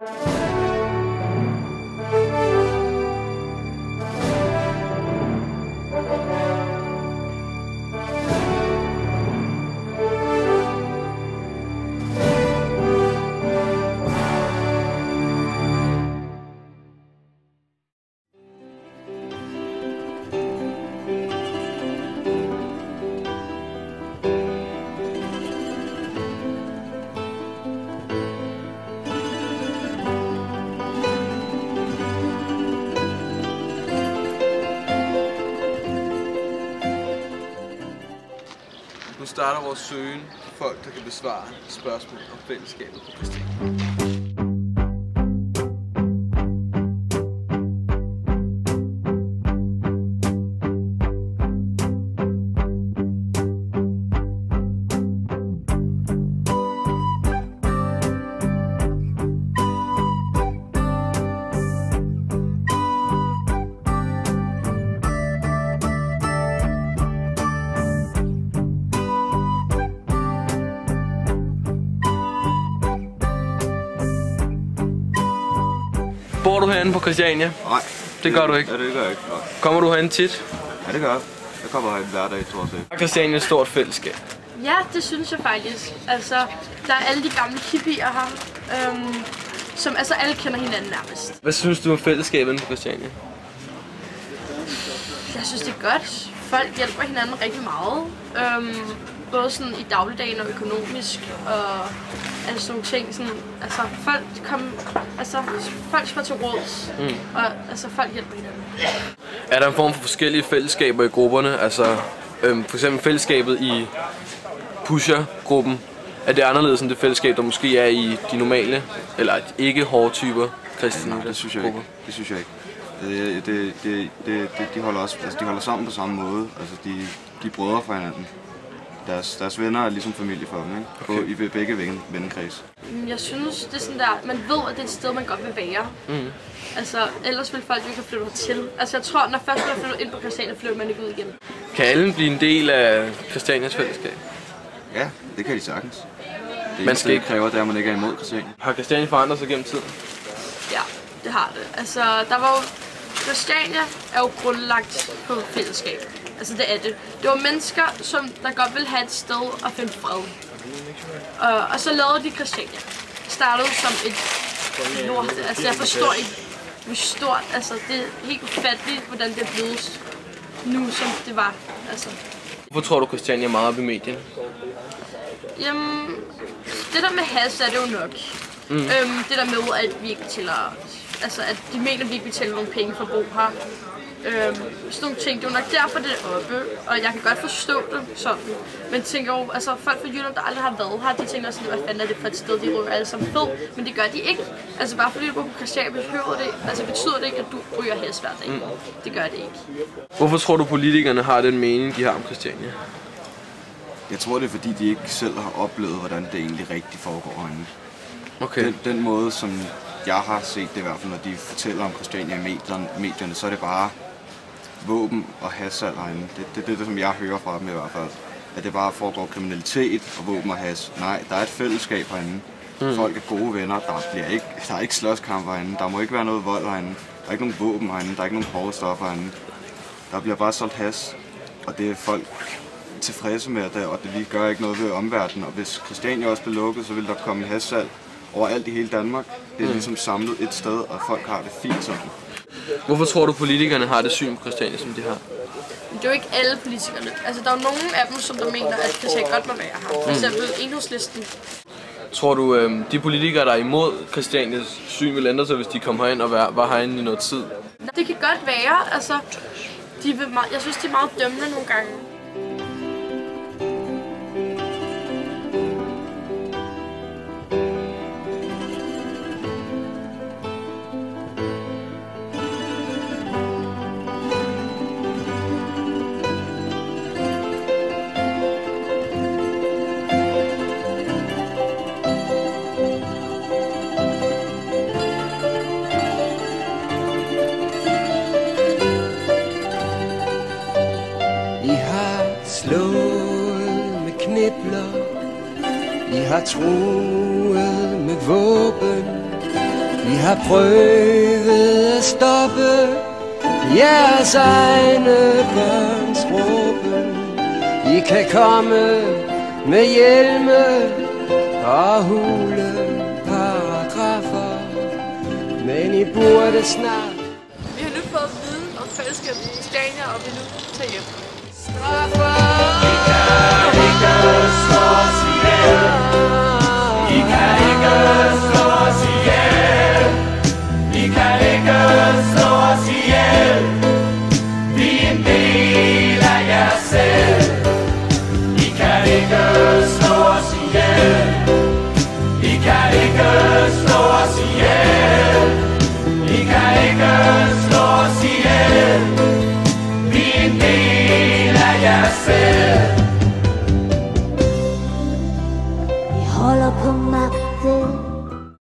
Nu starter vores søgen for folk, der kan besvare spørgsmål om fællesskabet på Christiania. Bor du herinde på Christiania? Nej. Det gør du ikke? Ja, det gør jeg ikke. Nej. Kommer du herinde tit? Ja, det gør jeg. Jeg kommer herinde hver dag, tror jeg. Er Christiania et stort fællesskab? Ja, det synes jeg faktisk. Altså, der er alle de gamle hippier her, som altså alle kender hinanden nærmest. Hvad synes du om fællesskabet på Christiania? Jeg synes, det er godt. Folk hjælper hinanden rigtig meget. Både sådan i dagligdagen og økonomisk og altså sådan nogle ting. Sådan, altså, folk står til råds, og altså, folk hjælper hinanden. Er der en form for forskellige fællesskaber i grupperne? Altså, for eksempel fællesskabet i pusher-gruppen. Er det anderledes end det fællesskab, der måske er i de normale, eller ikke hårde typer kristne? Nej, det synes jeg ikke. Det synes jeg ikke. De holder sammen på samme måde. Altså, de er brødre for hinanden. Deres venner er ligesom familie for dem, ikke? Okay. I begge vennekreds. Jeg synes, det er sådan der, man ved, at det er et sted, man godt vil være. Altså, ellers vil folk jo ikke have flyttet hertil. Altså, jeg tror, når først man er flyttet ind på Christiania, flytter man ikke ud igen. Kan alle blive en del af Christianias fællesskab? Ja, det kan de sagtens. Det man skal ikke kræve, at man ikke er imod Christiania. Har Christiania forandret sig gennem tiden? Ja, det har det. Altså, der var jo... Christiania er jo grundlagt på fællesskab. Altså, det er det. Det var mennesker, som der godt ville have et sted at finde fred. Og så lavede de Christiania. Startede som et lort. Altså, jeg forstår ikke, hvor stort. Altså, det er helt ufatteligt, hvordan det er blevet nu, som det var. Altså. Hvorfor tror du, Christiania er meget op i medierne? Jamen, det der med has er det jo nok. Det der med, at vi ikke betaler... Altså, at de mener, at vi ikke betaler nogle penge for at bo her. Sådan nogle ting. Det er jo nok derfor, det er oppe. Og jeg kan godt forstå det sådan. Men tænker jo, altså folk fra Jylland, der aldrig har været her, de tænker sådan, hvad fanden er det for et sted, de ryger alle sammen fed. Men det gør de ikke. Altså bare fordi du bor på Christiania, betyder det ikke, at du ryger has hver dag. Det gør det ikke. Hvorfor tror du, politikerne har den mening, de har om Christiania? Jeg tror, det er fordi, de ikke selv har oplevet, hvordan det egentlig rigtig foregår herinde. Okay. Den måde, som jeg har set det i hvert fald, når de fortæller om Christiania i medierne, så er det bare våben og hassalg herinde. Det er det, som jeg hører fra dem i hvert fald. At det bare foregår kriminalitet og våben og has. Nej, der er et fællesskab herinde. Folk er gode venner. Der er ikke slåskamper herinde. Der må ikke være noget vold herinde. Der er ikke nogen våben herinde. Der er ikke nogen hårde stoffer herinde. Der bliver bare solgt has. Og det er folk tilfredse med, og det gør ikke noget ved omverdenen. Og hvis Christiania også bliver lukket, så vil der komme hassalg overalt i hele Danmark. Det er ligesom samlet et sted, og folk har det fint sådan. Hvorfor tror du, politikerne har det syn på Christiania, som de har? Det er jo ikke alle politikerne. Altså, der er jo nogle af dem, som der mener, at Christiania godt må være her. For eksempel Enhedslisten. Tror du, de politikere, der er imod Christianias syn, vil ændre sig, hvis de kommer herind og var herinde i noget tid? Det kan godt være. Altså, jeg synes, de er meget dømmende nogle gange. Slået med knibler, I har truet med våben, Vi har prøvet at stoppe jeres egne børns råben. I kan komme med hjelme og hule paragrafer, men I burde snart. Vi har nu fået viden om fællesskabet i Christiania, og vil nu tage hjem. Straffer, vi kan slås ihjel.